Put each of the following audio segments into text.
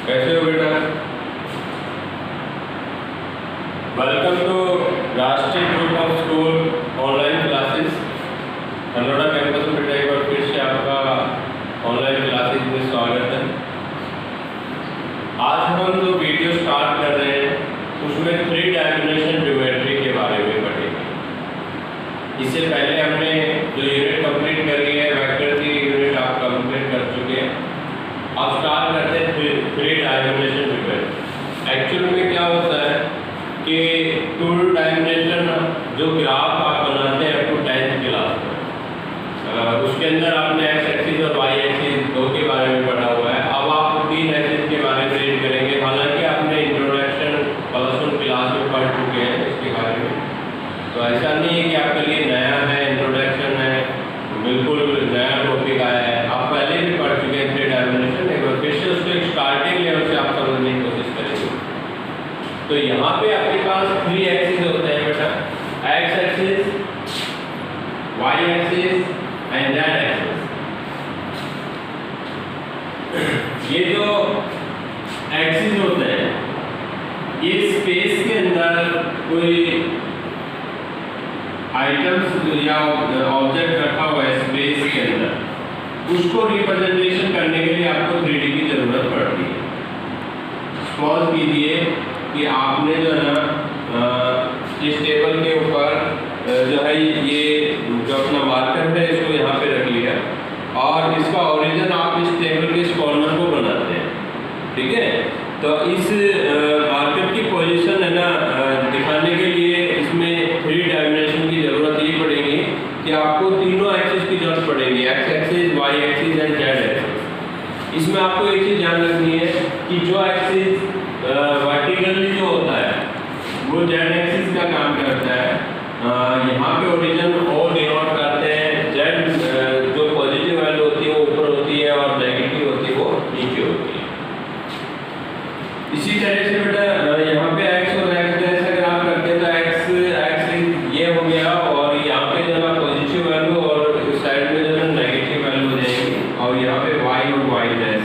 कैसे हो बेटा? वेलकम टू राष्ट्रीय group of school online classes Naroda campus में बेटा। एक बार फिर से आपका ऑनलाइन क्लासेस में स्वागत है। आज हम जो वीडियो स्टार्ट कर रहे हैं उसमें 3 डायमेंशन ज्योमेट्री के बारे में पढ़ेंगे। इससे पहले हमने जो यूनिट कंप्लीट करी है, वेक्टर की यूनिट आप कंप्लीट कर चुके हैं। अब स्टार्ट करते हैं 3 डायमेंशन ज्योमेट्री। एक्चुअल में क्या होता है कि 2 डायमेंशन जो ग्राफ आप बनाते हैं अप टू 10th क्लास में, उसके अंदर आपने एक्स एक्सिस और वाई एक्सिस 2 के बारे में पढ़ा हुआ है। अब आप 3 एक्सिस के बारे में रीड करेंगे। हालांकि आपने इंट्रोडक्शन +1 क्लास में पढ़ चुके हैं इसके बारे में, तो ऐसा नहीं है कि आपके लिए नया है, इंट्रोडक्शन है, बिल्कुल नया टॉपिक आया है। आप पहले भी पढ़ चुके हैं 3 डायमेंशन। एक बार फिर से उसको एक स्टार्टिंग लेवल से आप समझने की कोशिश करेंगे। तो यहाँ पे आपके पास 3 एक्सिस होते हैं बेटा, X axis, Y axis and Z axis. ये जो एक्सिस होते हैं ये स्पेस के अंदर कोई आइटम्स या ऑब्जेक्ट रखा हुआ है स्पेस के अंदर, उसको रिप्रेजेंटेशन करने के लिए आपको 3D की ज़रूरत पड़ती है। सपोज कीजिए कि आपने जो है ना इस टेबल के ऊपर जो है ये जो अपना मार्कर है इसको यहाँ पे रख लिया और इसका ओरिजिन आप इस टेबल के इस कॉर्नर को बनाते हैं, ठीक है। तो इस मार्कर की पोजीशन है ना दिखाने के लिए इसमें 3 डायमेंशन की ज़रूरत ये पड़ेगी कि आपको तीनों एक्सिस की जरूरत पड़ेगी, X axis, Y axis and Z axis. इसमें आपको एक चीज़ ध्यान रखनी है कि जो एक्सिस वर्टिकली जो होता है वो जेड एक्सिस का काम करता है। यहाँ पे ओरिजिन ओ डिनोट करते हैं, जेड जो पॉजिटिव वैल्यू होती है वो ऊपर होती है और नेगेटिव होती है वो नीचे होती है। इसी तरह से बेटा यहाँ पे एक्स और एक्स डैश अगर आप रखते हैं तो एक्स ये हो गया और यहाँ पे जो है पॉजिटिव वैल्यू और इस साइड में जो है नेगेटिव वैल्यू हो जाएगी और यहाँ पे वाई और वाई डैश,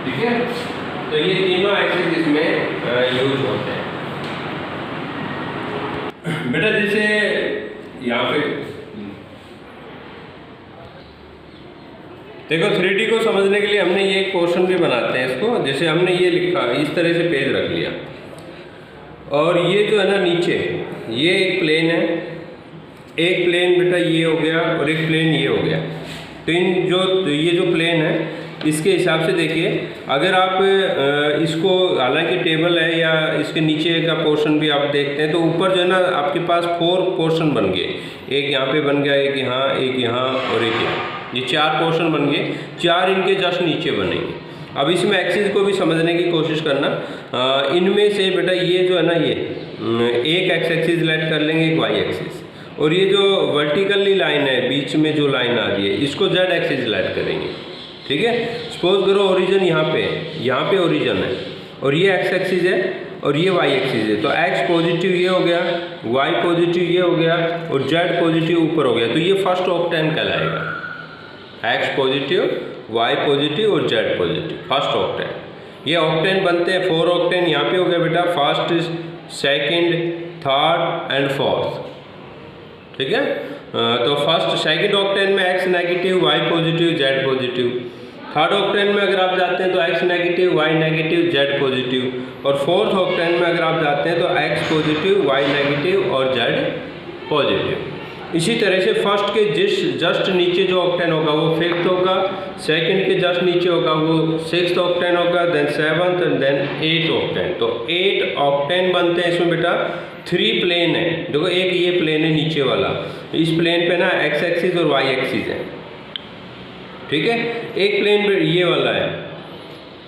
ठीक है। तो ये तीनों एक्सिस इसमें यूज होते हैं बेटा। जैसे यहाँ पे देखो 3D को समझने के लिए हमने ये एक पोर्शन भी बनाते हैं इसको। जैसे हमने ये लिखा इस तरह से पेज रख लिया और ये जो है ना नीचे ये एक प्लेन है, एक प्लेन बेटा ये हो गया और एक प्लेन ये हो गया। तो ये जो प्लेन है इसके हिसाब से देखिए, अगर आप इसको हालांकि टेबल है या इसके नीचे का पोर्शन भी आप देखते हैं तो ऊपर जो है ना आपके पास 4 पोर्शन बन गए। एक यहाँ पे बन गया, एक यहाँ और एक यहाँ। ये 4 पोर्शन बन गए, 4 इनके जस्ट नीचे बनेंगे। अब इसमें एक्सिस को भी समझने की कोशिश करना। इनमें से बेटा ये जो है ना ये एक एक्स एक्सिस लाइट कर लेंगे, एक वाई एक्सिस, और ये जो वर्टिकली लाइन है बीच में जो लाइन आ रही है इसको जेड एक्सिस लाइट करेंगे, ठीक है। सपोज करो ओरिजिन यहाँ पे ओरिजिन है और ये एक्स एक्सिस है और ये वाई एक्सिस है। तो एक्स पॉजिटिव ये हो गया, वाई पॉजिटिव ये हो गया और जेड पॉजिटिव ऊपर हो गया। तो ये फर्स्ट ऑक्टेन कहलाएगा, एक्स पॉजिटिव, वाई पॉजिटिव और जेड पॉजिटिव, फर्स्ट ऑक्टेन। ये ऑक्टेन बनते हैं 4 ऑक्टेन। यहाँ पे हो गया बेटा first, second, third and fourth, ठीक है। तो फर्स्ट सेकंड ऑक्टेन में X negative, Y positive, Z positive. Third octant में अगर आप जाते हैं तो X negative, Y negative, Z positive. और फोर्थ ऑक्टेन में अगर आप जाते हैं तो एक्स पॉजिटिव, वाई नेगेटिव और जेड पॉजिटिव। इसी तरह से फर्स्ट के जस्ट नीचे जो ऑक्टेन होगा वो 5th होगा, सेकंड के जस्ट नीचे होगा वो 6th ऑक्टेन होगा, then 7th and then 8th octane. तो 8 ऑक्टेन बनते हैं। इसमें बेटा 3 प्लेन है। देखो एक ये प्लेन है नीचे वाला, इस प्लेन पे ना एक्स एक्सिस और वाई एक्सिस है, ठीक है। एक प्लेन पे ये वाला है,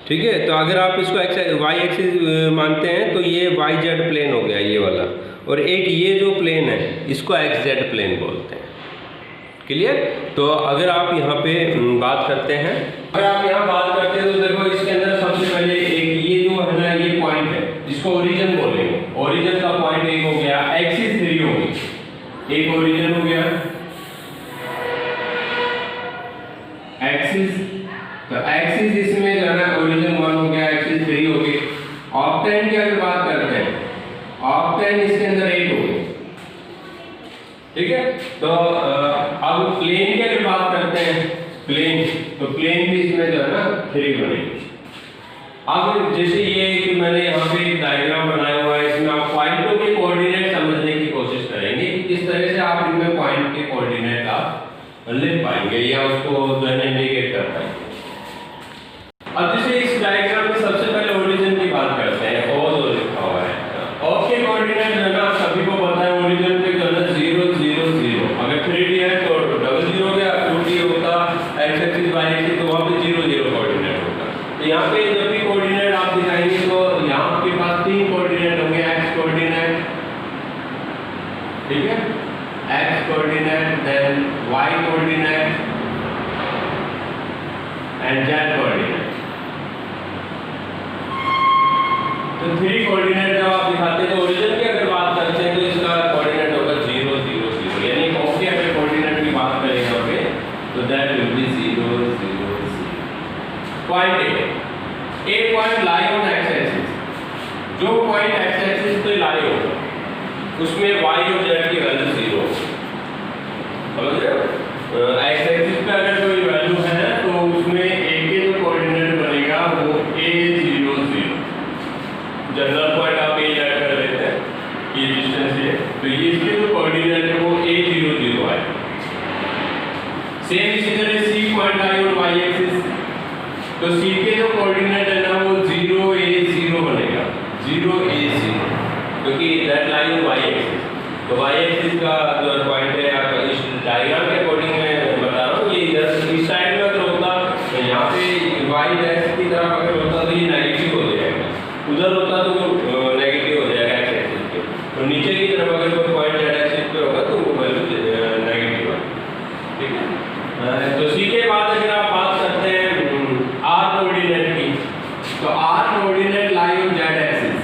ठीक है। तो अगर आप इसको एक्स वाई एक्सिस मानते हैं तो ये वाई जेड प्लेन हो गया ये वाला, और एक ये जो प्लेन है इसको एक्स जेड प्लेन बोलते हैं, क्लियर। तो अगर आप यहाँ पे बात करते हैं, अगर आप यहाँ बात करते हैं तो देखो इसके अंदर सबसे पहले एक ये जो है ना ये पॉइंट है इसको ओरिजिन बोलेंगे। ओरिजिन का पॉइंट एक हो गया, एक्सिस 3 होगी, एक ओरिजिन हो गया एक्सिस। तो एक्सिस इसमें जो है ना ओरिजिन 1 हो 3 बनेगी। अब जैसे ये कि मैंने यहाँ पे एक डायग्राम बनाया हुआ है, इसमें आप पॉइंटों के कोऑर्डिनेट समझने की कोशिश करेंगे कि किस तरह से आप इनमें पॉइंट के कोऑर्डिनेट आप लिख पाएंगे या उसको इंडिकेट कर पाएंगे। अब जैसे इस डायग्राम में सबसे पहले ओरिजिन की बात करते हैं। ओ जो लिखा हुआ है, ओ के कोऑर्डिनेट जो है ना सभी को पता है, ओरिजिन पे जो है 0 0 0। अगर 3D है तो डबल 0 हो गया, 2D होता x एक्सिस y एक्सिस तो वहां पे 0 0 कोऑर्डिनेट होगा। तो यहाँ पे जब भी कोऑर्डिनेट आप दिखाएंगे तो यहाँ आपके पास 3 कोऑर्डिनेट होंगे, x कोऑर्डिनेट, ठीक है, x coordinate, then y coordinate and z coordinate. तो 3 कोऑर्डिनेट जब आप दिखाते हैं तो ओरिजिन की अगर बात करते हैं तो इसका कोऑर्डिनेट होगा 0 0 0, यानी ओके अगर कोऑर्डिनेट की बात करें यहाँ पे तो that will be 0 0 0। Point A point lie on x axis, जो पॉइंट एक्स एक्सिस पे लाई होगा उसमें y और z की वैल्यू 0, समझ रहे हो? एक्स एक्सिस पे अगर कोई वैल्यू है तो उसमें a के जो कोऑर्डिनेट बनेगा वो a 0 0। जनरल पॉइंट आप a ऐड कर लेते हैं, ये डिस्टेंस है तो ये इसके जो कोऑर्डिनेट है वो a 0 0 है। सेम इसी तरह c point I on y axis, तो c के जो कोऑर्डिनेट है ना वो 0 a 0 बनेगा, 0 a 0, क्योंकि that lie on y axis. तो y एक्सिस का जो पॉइंट है आपका इस डायग्राम के अकॉर्डिंग मैं बता रहा हूँ, ये इधर इस साइड में अगर होता तो यहाँ पे y डैश की तरफ अगर होता तो ये नेगेटिव हो जाएगा, उधर होता तो वो नेगेटिव हो जाएगा एक्स एक्सिस पे, तो नीचे की तरफ अगर कोई पॉइंट z एक्सिस पे होगा तो वो वैल्यू नेगेटिव है, ठीक है। तो c के बाद अगर आप बात करते हैं r कोऑर्डिनेट की, तो r coordinate lie on z axis,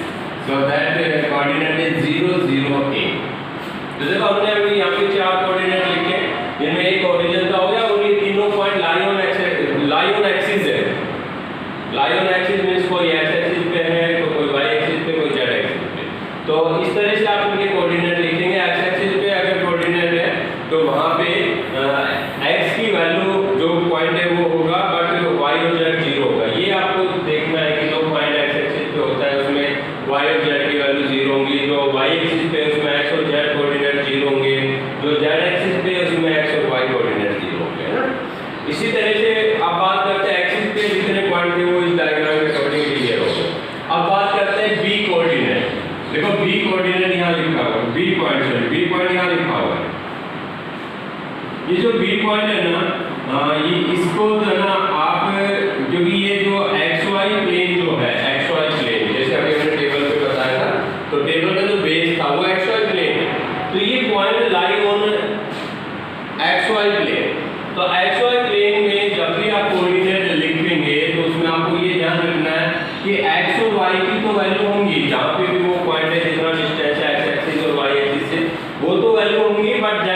so that coordinate is 0 0 a। तो देखो हमने अभी यहाँ पे 4 कोऑर्डिनेट लिखे, जिनमें एक ओरिजिन का हो गया और ये तीनों पॉइंट लाई ऑन एक्सिस है। लाई ऑन एक्सिस मींस कोई x एक्सिस पे है, तो कोई y एक्सिस पे, कोई z एक्सिस पे। तो इस तरह से आप इनके कोऑर्डिनेट लिखेंगे। x एक्सिस पे अगर कोऑर्डिनेट है तो वहां पे x की वैल्यू जो पॉइंट है वो होगा, बट y और z 0 होगा। ये आपको देखना है कि जो पॉइंट x एक्सिस पे होता है उसमें y और z की वैल्यू 0 होंगी, जो y एक्सिस पे उसमें x और z कोऑर्डिनेट 0 होंगे, जो z एक्सिस पे उसमें x और y कोऑर्डिनेट 0 होंगे, है ना। इसी तरह से अब बात करते हैं एक्सिस पे जितने पॉइंट थे वो इस डायग्राम के अकॉर्डिंग क्लियर हो गए। अब बात करते हैं b कोऑर्डिनेट। देखो b कोऑर्डिनेट यहाँ लिखा हुआ है, b पॉइंट यहाँ लिखा हुआ है। ये जो b पॉइंट है ना, ये इसको जो है ना आप, क्योंकि ये जो xy प्लेन जो है, xy प्लेन जैसे अभी हमने टेबल पे बताया था, तो टेबल का जो बेस था वो xy प्लेन है, तो ये point lie on xy plane. तो xy प्लेन में जब भी आप कोऑर्डिनेट लिखेंगे तो उसमें आपको ये ध्यान रखना है कि x और y की तो वैल्यू होंगी, जहाँ पे भी वो पॉइंट है जितना डिस्टेंस है x एक्सिस और y एक्सिस से वो तो वैल्यू होंगी, बट z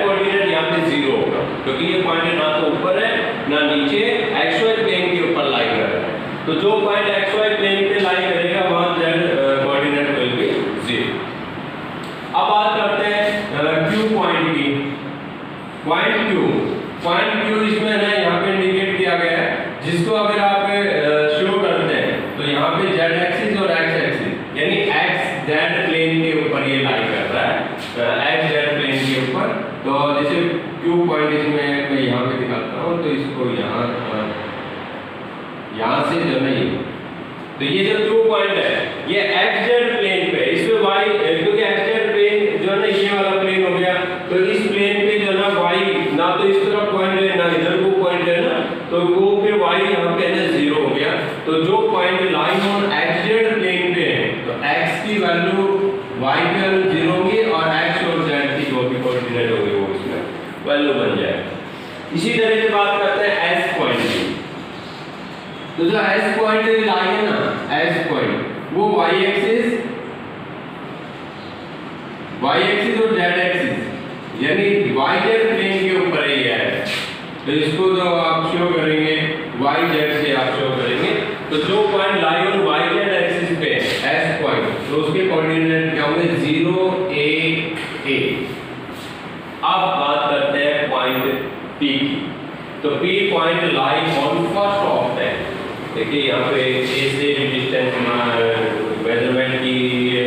कोऑर्डिनेट यहाँ पे 0 होगा, क्योंकि ये पॉइंट ना तो ऊपर है ना नीचे, xy प्लेन के ऊपर लाई कर रहा है। तो जो पॉइंट xy प्लेन पे लाई करेगा वहां z कोऑर्डिनेट विल बी 0। अब बात करते हैं q पॉइंट की। पॉइंट q इसमें ना यहाँ पे इंडिकेट किया गया है, जिसको अगर आप शो करते हैं तो यहाँ पे z एक्सिस और x एक्सिस यानी x z प्लेन के ऊपर ये लाई कर रहा है, x z प्लेन के ऊपर। तो जैसे q पॉइंट इसमें मैं यहाँ पे दिखाता हूँ, तो इसको यहाँ से जो नहीं, तो ये जो q पॉइंट है ये x z प्लेन पे, इसमें y, क्योंकि x z प्लेन जो है ना ये वाला प्लेन हो गया, तो इस प्लेन पे जो ना y ना तो इस तरफ पॉइंट है ना इधर को पॉइंट है ना, तो वो फिर y यहाँ पे ना 0 हो गया। तो जो point line on xz plane पे है तो x की वैल्यू y की वैल्यू 0 होगी और x और z की जो भी कोऑर्डिनेट होगी वो इसमें वैल्यू बन जाएगा। इसी तरह से बात करते हैं s पॉइंट की। तो जो s पॉइंट लाई है ना, s पॉइंट वो y एक्सिस और z एक्सिस यानी yz प्लेन के ऊपर ही है, तो इसको जो आप शो करेंगे yz से आप शो करेंगे। तो जो point lie on yz axis पे s पॉइंट, तो उसके कोऑर्डिनेट क्या होंगे 0 a a। अब बात करते हैं पॉइंट p की। तो p point lie on first देखिए यहाँ पे ए से भी डिस्टेंस मेजरमेंट की है,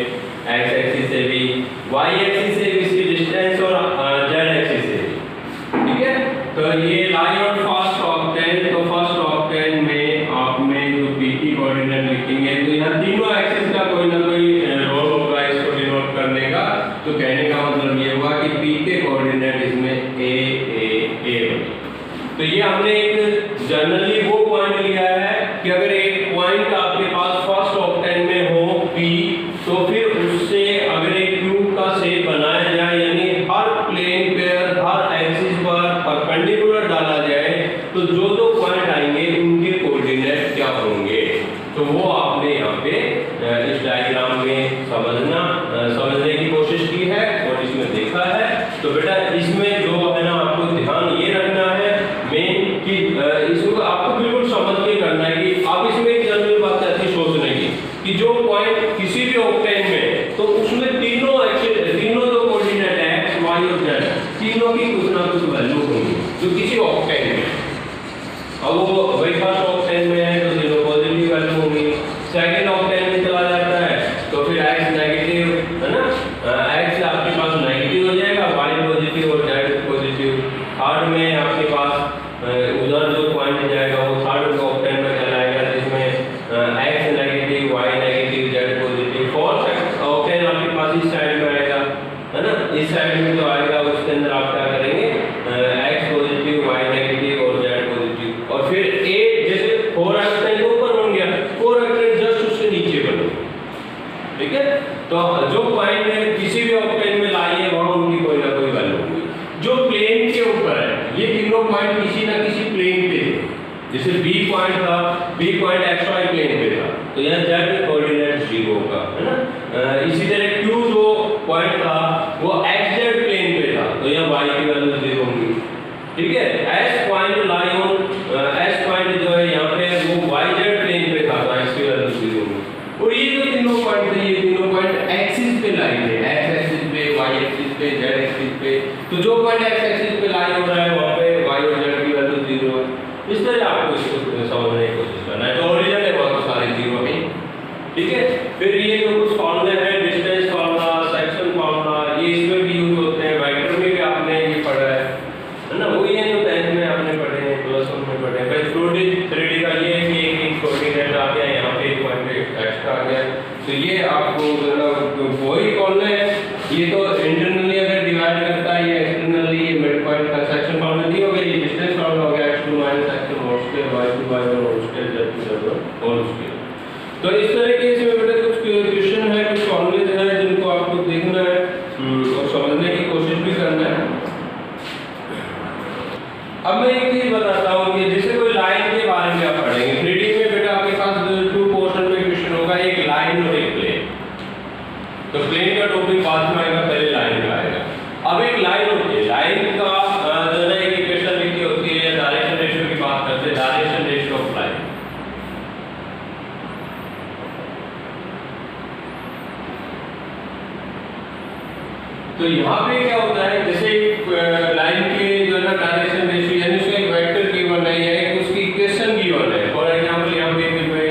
एक्स एक्सिस से भी, वाई एक्सिस से भी इसकी डिस्टेंस और जेड एक्सिस से भी, ठीक है। तो ये लाई ऑन फर्स्ट ऑक्टेन, तो फर्स्ट ऑक्टेन में आपने जो पी की कोऑर्डिनेट लिखेंगे तो यहाँ तीनों एक्सिस का कोई ना कोई रोल होगा इसको डिनोट करने का। तो कहने का मतलब ये हुआ कि पी के कोऑर्डिनेट इसमें ए। तो ये हमने एक जनरली वो पॉइंट लिया है कि अगर एक पॉइंट आपके पास फर्स्ट ऑक्टेन में हो पी, तो फिर उससे अगर एक क्यूब का शेप बनाया जाए, यानी हर प्लेन पर हर एक्सिस पर परपेंडिकुलर डाला जाए, तो जो दो पॉइंट आएंगे उनके कोऑर्डिनेट क्या होंगे, तो वो आपने यहाँ पे इस डायग्राम में समझने की कोशिश की है और इसमें देखा है। तो बेटा इसमें जो है ना आपको ध्यान ये रखना है मेन कि इसको आपको बिल्कुल समझ के करना है कि आप इसमें एक जनरल बात ऐसी सोचने की कि जो पॉइंट किसी भी ऑक्टेन में, तो उसमें तीनों दो कोऑर्डिनेट है एक्स वाई और जेड, तीनों की कुछ ना कुछ वैल्यू होंगी जो किसी ऑक्टेन में। अब वो वही फर्स्ट ऑक्टेन में है तो तीनों पॉजिटिव वैल्यू होंगी, सेकंड ऑक्टेन में चला जाता है तो फिर एक्स नेगेटिव है ना, एक्स आपके पास नेगेटिव हो जाएगा, वाई पॉजिटिव और जेड पॉजिटिव। थर्ड में आपके पास उधर जो पॉइंट जाएगा वो थर्ड ऑक्टेन में चलाएगा जिसमें X negative Y negative Z positive. Fourth octant आपके पास इस साइड में आएगा है ना, इस साइड में जो आएगा उसके अंदर आप क्या करेंगे एक्स पॉजिटिव वाई नेगेटिव और जेड पॉजिटिव। और फिर ए जैसे फोर ऑक्टेन के ऊपर बन गया, फोर ऑक्टेन जस्ट उससे नीचे बनेगा, ठीक है। तो जो पॉइंट किसी भी ऑक्टेन में लाइए वहां उनकी कोई ना कोई वैल्यू होगी। जो प्लेन के ऊपर है, ये तीनों पॉइंट किसी ना किसी प्लेन पे थे, जैसे बी पॉइंट था, B point X Y plane पे था तो यहाँ जेड कोऑर्डिनेट 0 होगा है ना। इसी तरह क्यू जो पॉइंट था वो एक्स जेड प्लेन पे था तो यहाँ वाई की वैल्यू 0 होगी, ठीक है। S point lie on S point जो है यहाँ पे वो वाई जेड प्लेन पे था तो एक्स की वैल्यू 0 होगी। और ये जो तीनों पॉइंट थे, ये तीनों पॉइंट एक्सिस पे लाई थे, एक्स एक्सिस पे, वाई एक्सिस पे, जेड एक्सिस पे। तो जो पॉइंट एक्स एक्सिस पे लाई हो रहा है वहां पे वाई और जेड की वैल्यू 0 है। इस तरह आपको इसको समझने की कोशिश करना है। जो ओरिजिन है वहां तो सारे 0 है, ठीक है। फिर ये जो कुछ फॉर्मूले हैं, डिस्टेंस फॉर्मूला, सेक्शन फॉर्मूला, ये इसमें भी यूज होते हैं। वेक्टर में भी आपने ये पढ़ा है ना, वही है जो 10th में आपने पढ़े हैं, +1 में पढ़े हैं। भाई 3D का ये है कि एक कोऑर्डिनेट आ गया, यहाँ पे एक पॉइंट एक्स्ट्रा आ गया, तो ये आपको वही कॉर्नर है। ये तो इंटरनली अगर डिवाइड करता है, ये एक्सटर्नली ये मिड पॉइंट का सेक्शन फॉर्मूला दी हो गई, ये डिस्टेंस फॉर्मूला हो गया x2 - x1 whole square y2 y1 whole square z2 whole square. तो इस तरह के इसमें बेटा कुछ क्वेश्चन है, कुछ फॉर्मूले हैं जिनको आपको देखना है और समझने की कोशिश भी करना है। अब मैं एक चीज बताता हूँ कि जैसे कोई लाइन के बारे में आप पढ़ेंगे 3D में बेटा आपके पास 2 पोर्शन में क्वेश्चन होगा, एक लाइन और एक प्लेन। तो प्लेन का टॉपिक बाद में आएगा, पहले लाइन का आएगा। अब एक लाइन होती है, लाइन का जो है एक इक्वेशन लिखी होती है, डायरेक्शन रेशियो की बात करते हैं, डायरेक्शन रेशियो ऑफ लाइन। तो यहाँ पे क्या होता है, जैसे लाइन के जो है ना डायरेक्शन रेशियो यानी उसका एक वेक्टर गिवन है या एक उसकी इक्वेशन गिवन है। फॉर एग्जांपल यहाँ पे मैं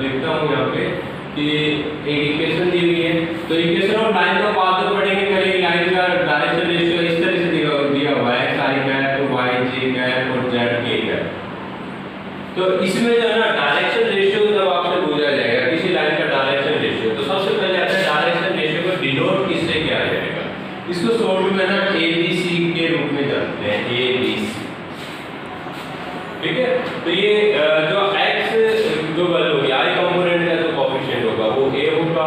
लिखता हूँ यहाँ पे कि एक इक्वेशन दी हुई है, तो इक्वेशन ऑफ लाइन को बाद में पढ़ेंगे, कहीं लाइन का डायरेक्शन रेशियो इस तरह से दिया हुआ है, x i cap y j cap और z k कैप। तो इसमें जो है ना डायरेक्शन रेशियो जब आपसे पूछा जाएगा किसी लाइन का डायरेक्शन रेशियो, तो सबसे पहले आता है डायरेक्शन रेशियो को डिनोट किससे किया जाएगा। इसको शॉर्ट में ना ABC के रूप में जानते हैं, ABC, ठीक है। तो ये जो x जो वैल्यू होगी, i कंपोनेंट का जो कोएफिशिएंट होगा वो a होगा,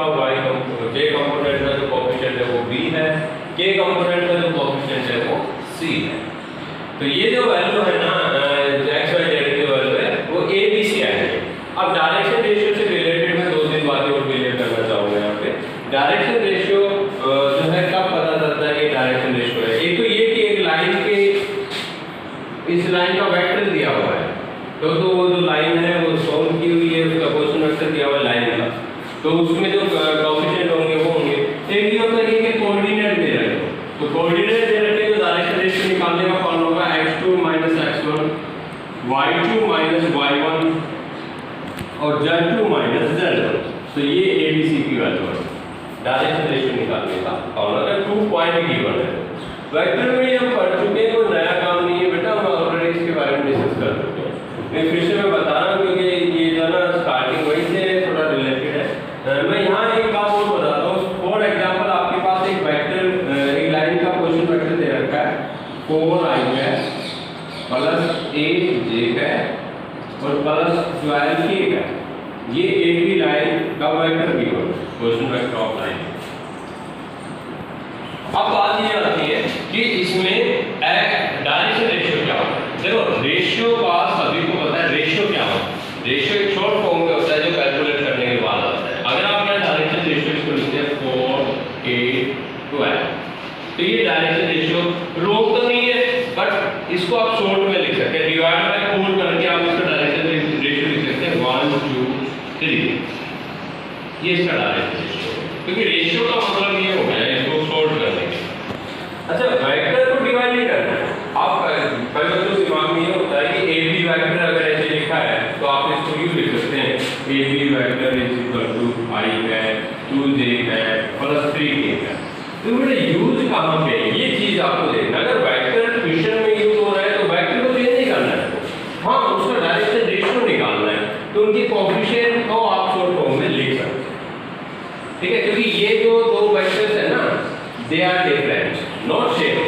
j कंपोनेंट का जो कोएफिशिएंट है वो b है, k कंपोनेंट का जो कोएफिशिएंट है वो c है। तो ये जो वैल्यू है ना x y z की वैल्यू है वो ABC आएगी। अब डायरेक्शन रेशियो से रिलेटेड मैं 2-3 बातें और क्लियर करना चाहूंगा यहाँ पे। डायरेक्शन रेशियो जो है कब पता चलता है कि डायरेक्शन रेशियो है। एक तो ये कि एक लाइन के इस लाइन का वेक्टर दिया हुआ है, तो वो जो लाइन है वो सॉल्व की हुई है, उसका पोजीशन वेक्टर दिया हुआ है लाइन का, तो उसमें जो कोएफिशिएंट होंगे वो होंगे। एक ये होता है कि कोऑर्डिनेट दे रहे हो, तो कोऑर्डिनेट दे रहे हो डायरेक्शन रेशियो निकालने का फॉर्मूला होगा x2 - x1 y2 - y1 और Z2 माइनस Z1, तो ये ABC की वैल्यू है। डायरेक्शन रेशियो निकालने का फॉर्मूला 2 पॉइंट गिवन है। वेक्टर में हम पढ़ चुके हैं, कोई नया काम नहीं है बेटा, हम ऑलरेडी इसके बारे में डिस्कस कर चुके हैं। मैं फिर से मैं बता रहा हूँ क्योंकि ये जो ना स्टार्टिंग वही से थोड़ा रिलेटेड है। मैं यहाँ एक बात और बताता हूँ। फॉर एग्जाम्पल आपके पास एक वेक्टर, एक लाइन का पोजीशन वेक्टर दे रखा है 4i है प्लस 8j है और प्लस 12k है। ये एक ही लाइन का वेक्टर भी हो, पोजीशन वेक्टर ऑफ लाइन। अब बात ये आती है कि इसमें डायरेक्शन रेशियो क्या होता है। देखो रेशियो का सभी को पता है, रेशियो क्या होता है। रेशियो एक शॉर्ट फॉर्म में होता है जो कैलकुलेट करने के बाद आता है। अगर आप यहाँ डायरेक्शन रेशियो इसको लिखते हैं 4, 8, 12, तो ये डायरेक्शन रेशियो रोक तो नहीं है, बट इसको आप शॉर्ट में लिख सकते हैं। डिवाइड बाय 4 करके आप इसका डायरेक्शन रेशियो लिख सकते हैं 1, 2, 3। ये इसका डायरेक्शन रेशियो है, क्योंकि रेशियो का मतलब ये हो गया है इसको शॉर्ट करने के। अच्छा, वेक्टर को डिवाइड नहीं करना है। आप पहले तो दिमाग में ये होता है कि AB वेक्टर अगर ऐसे लिखा है तो आप इसको यूं लिख सकते हैं AB vector is equal to I है 2j है प्लस 3k है। तो बेटा यूज कहाँ पे है ये चीज आपको देखना। अगर वेक्टर ट्यूशन में यूज हो रहा है तो वेक्टर को चेंज नहीं करना है, हाँ उसका डायरेक्शन रेशियो निकालना है। तो उनकी कोएफिशिएंट को आप शॉर्ट फॉर्म में लिख सकते हैं, ठीक है। क्योंकि ये जो दो वेक्टर्स है ना, they are different not same,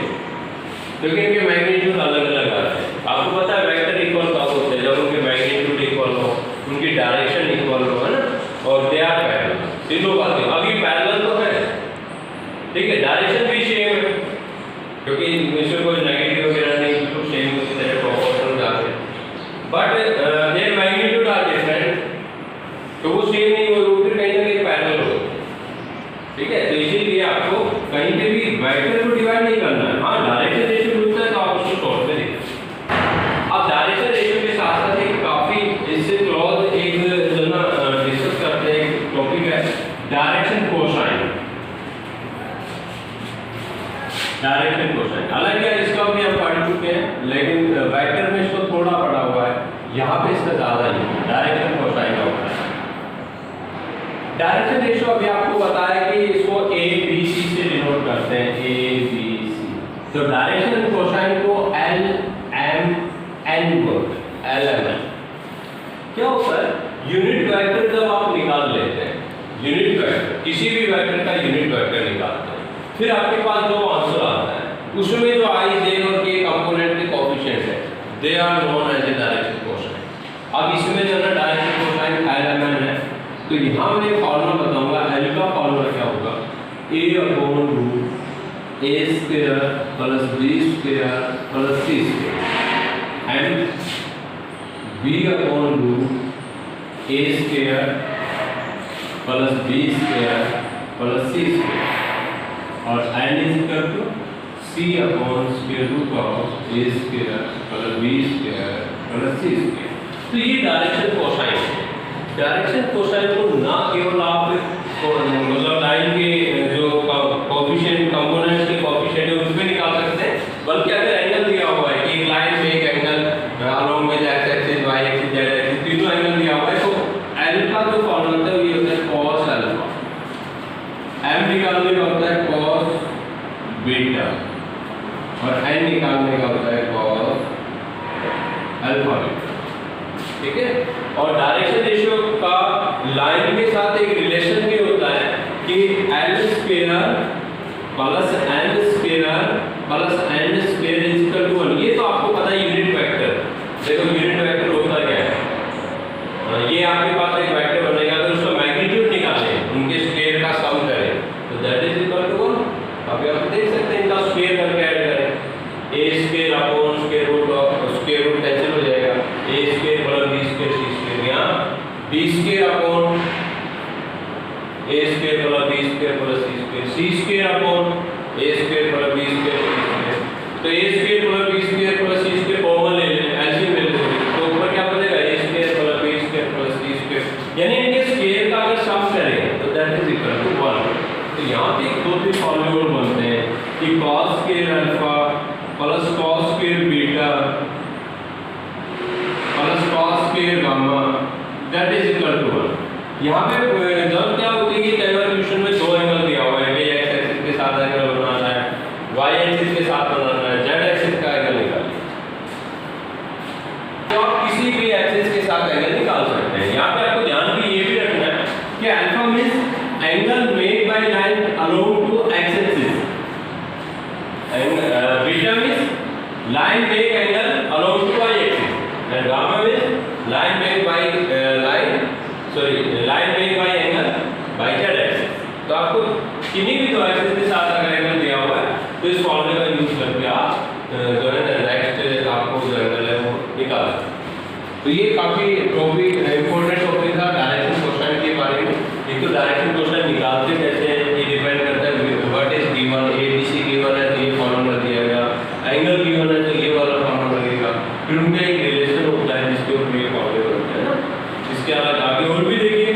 क्योंकि इनके मैग्नीट्यूड अलग अलग आते हैं। आपको पता है वेक्टर इक्वल कब होते हैं, जब उनके मैग्नीट्यूड इक्वल हो, उनकी डायरेक्शन इक्वल हो, है ना, और दे आर पैरेलल। तीनों बातें अभी पैरेलल तो है, ठीक है, डायरेक्शन भी सेम है, क्योंकि इसमें कोई नेगेटिव वगैरह नहीं, बिल्कुल सेम उसी तरह प्रोपोर्शनल जाते हैं, but their magnitude are different, तो वो सेम नहीं हो, फिर कहीं ना कहीं पैरेलल हो, ठीक है। तो इसीलिए आपको कहीं पे भी वेक्टर को डिवाइड नहीं करना है। हाँ डायरेक्शन रेशियो पूछता है तो आप उसको शॉर्ट में लिखें। अब डायरेक्शन रेशियो के साथ साथ एक काफी इससे क्लोज एक जो ना डिस्कस करते हैं एक टॉपिक है डायरेक्शन कोसाइन। डायरेक्शन कोसाइन हालांकि इसका भी हम पढ़ चुके हैं, लेकिन वेक्टर में इसको थोड़ा पढ़ा हुआ है, यहाँ पे इसका ज्यादा ही डायरेक्शन कोसाइन का होता है। डायरेक्शन रेशियो अभी आपको बताया कि इसको ABC से डिनोट करते हैं, ABC। तो डायरेक्शन कोसाइन को LMN बोलते हैं, LMN। क्या होता है, यूनिट वेक्टर जब आप निकाल लेते हैं, यूनिट वेक्टर किसी भी वेक्टर का यूनिट वेक्टर निकालते हैं, फिर आपके पास जो आंसर आता है उसमें जो I, J और K कंपोनेंट के कोएफिशिएंट है, they are known as a direction cosine. अब इसमें जो है डायरेक्शन कोसाइन LMN है, तो यहाँ मैं फॉर्मूला बताऊंगा। L का फॉर्मूला क्या होगा, A/√A² plus B² plus C² and B/√A² plus B² plus C² और n is equal to C/√A² plus B² plus C²। तो ये डायरेक्शन कोसाइन है। डायरेक्शन कोसाइन को ना केवल आप मतलब लाइन के जो कोएफिशिएंट कंपोनेंट्स के कोएफिशिएंट है उसमें निकाल सकते हैं, बल्कि अगर एंगल दिया हुआ है कि एक लाइन में एक angle along with x axis y axis z axis तीनों एंगल दिया हुआ है, तो l का जो फॉर्मूला होता है ये होता है cos अल्फा, m निकालने का होता है cos बीटा और n निकालने का होता है cos अल्फा बीटा, ठीक है। और डायरेक्शन रेशियो का लाइन के साथ एक रिलेशन भी होता है कि L² plus N² plus N² is equal to 1। ये तो आपको पता है यूनिट वेक्टर। देखो यूनिट वेक्टर होता क्या है, ये आपके पास एक वेक्टर बनेगा, अगर उसका मैग्नीट्यूड निकालें, उनके स्क्वायर का सम करें तो दैट इज इक्वल टू 1। अभी आप देख सकते हैं इनका स्क्वायर करके ऐड करें, A² upon square root cancel हो जाएगा, A² प्लस B² C² यहाँ B² upon A² plus B² plus C² upon A² plus B² C²। तो A² plus B² plus C² common ले लें, एलसीएम ले लें, तो ऊपर क्या बचेगा A² plus B² plus C², यानी इनके स्क्वायर का अगर सम करें तो दैट इज इक्वल टू 1। तो यहाँ पे दो तीन फॉर्मूले बनते हैं कि cos² alpha plus cos² beta plus cos² gamma that is equal to 1। यहाँ पे जब क्या होती है कि कई बार क्वेश्चन में दो एंगल दिया हुआ है कि एक्स एक्सिस के साथ एंगल बनाना है, वाई एक्सिस के साथ बनाना है, जेड एक्सिस का एंगल निकालिए, तो आप किसी भी एक्सिस के साथ एंगल निकाल सकते हैं। यहाँ पे आपको ध्यान भी ये भी रखना है कि alpha means angle made by line along to X axis, beta means line make angle along to Y axis, and gamma means line make by line make by angle by Z axis. तो आपको किन्हीं भी दो axis के साथ अगर angle दिया हुआ है तो इस फॉर्मूले का यूज करके आप जो है डायरेक्ट आपको जो एंगल है वो निकाल सकते हैं। तो ये काफी इंपॉर्टेंट टॉपिक था डायरेक्शन क्वेश्चन के बारे में। एक तो डायरेक्शन क्वेश्चन निकालते कैसे हैं ये डिपेंड करता है what is given, ABC given है तो ये फॉर्मूला दिया गया, एंगल गिवन है तो ये वाला फॉर्मूला लगेगा, फिर उनका एक रिलेशन होता है जिसके ऊपर ये फॉर्मूले बनते हैं ना। इसके अलावा आगे और भी देखिए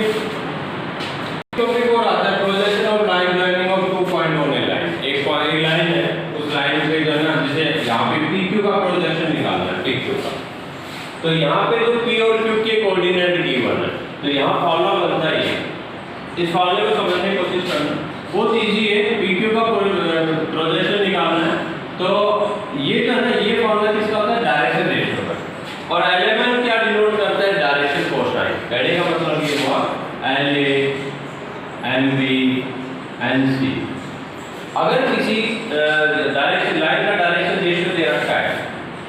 टॉपिक और आता है projection of line joining of two point on A line. एक लाइन है, उस लाइन पे जो है ना जैसे यहाँ पे PQ का प्रोजेक्शन निकालना है, PQ का, तो यहाँ पे जो P और Q के कोऑर्डिनेट गिवन है तो यहाँ फॉर्मूला बनता है ये। इस फॉर्मूले को समझने की कोशिश करना, बहुत इजी है। PQ का प्रोजेक्शन निकालना है तो ये जो है ना ये फॉर्मूला किसका होता है, डायरेक्शन रेशियो का, और एलिमेंट क्या डिनोट करता है, डायरेक्शन कोसाइन। कहने का मतलब ये हुआ LA NB NC। अगर किसी डायरेक्शन लाइन का डायरेक्शन रेशियो दे रखा है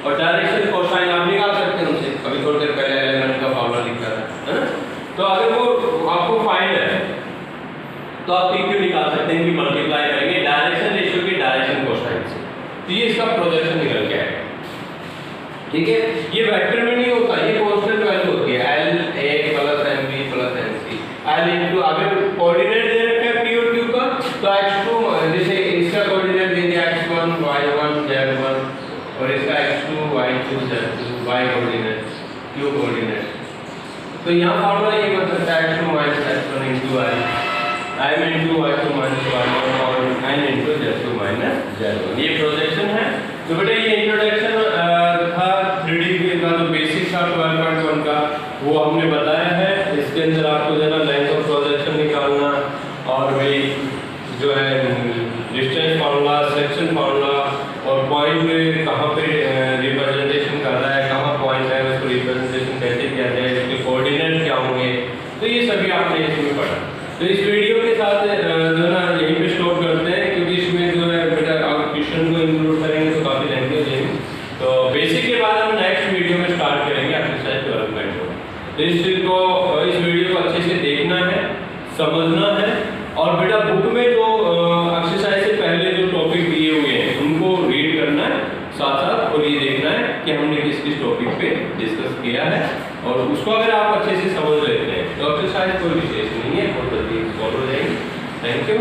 और डायरेक्शन कोसाइन आप निकाल सकते हैं उनसे, अभी थोड़ी देर पहले एलिमेंट का फॉर्मूला लिखा है ना। तो अगर वो आपको फाइंड है तो आप PQ निकाल सकते हैं कि मल्टीप्लाई करेंगे डायरेक्शन रेशियो की डायरेक्शन कोसाइन से, तो ये इसका प्रोजेक्शन निकल के आएगा। ठीक है, ये वेक्टर में नहीं होता, ये कांस्टेंट वैल्यू होती है LA + NB + NC। L into अगर कोऑर्डिनेट दे रखा है P और Q का तो x2 जैसे इसका कोऑर्डिनेट दे दिया x1 y1 z1 और इसका x2 y2 z2 y coordinate q coordinate, तो यहाँ फॉर्मूला ये बन सकता है x2 - x1 * I m * y2 - y1 और n * z2 - z1। ये प्रोजेक्शन है। तो बेटा ये इंट्रोडक्शन था 3D का जो बेसिक था 12.1 का, वो हमने बताया है। इसके अंदर आपको जरा लेंथ ऑफ प्रोजेक्शन निकालना और भाई जो है डिस्टेंस फार्मूला, सेक्शन फार्मूला और पॉइंट कहाँ पे रिप्रेजेंटेशन कर रहा है, कहाँ पॉइंट है, उसको रिप्रेजेंटेशन कैसे किया जाए, इसके कोऑर्डिनेट क्या होंगे, तो ये सभी आपने इसमें पढ़ा। तो इस वीडियो के साथ जो है ना यहीं पे स्टॉप करते हैं क्योंकि इसमें जो है बेटा आप क्वेश्चन को इंक्लूड करेंगे तो काफ़ी लेंथी हो जाएगी। तो बेसिक के बाद हम नेक्स्ट वीडियो में स्टार्ट करेंगे एक्सरसाइज डेवलपमेंट को। तो इस वीडियो को अच्छे से देखना है, समझना है, और बेटा बुक में जो एक्सरसाइज से पहले जो टॉपिक दिए हुए हैं उनको रीड करना है साथ साथ, और ये देखना है कि हमने किस किस टॉपिक पे डिस्कस किया है, और उसको अगर आप अच्छे से समझ लेते हैं तो एक्सरसाइज कोई विशेष नहीं है, बहुत जल्दी सॉल्व हो जाएगी। Thank you.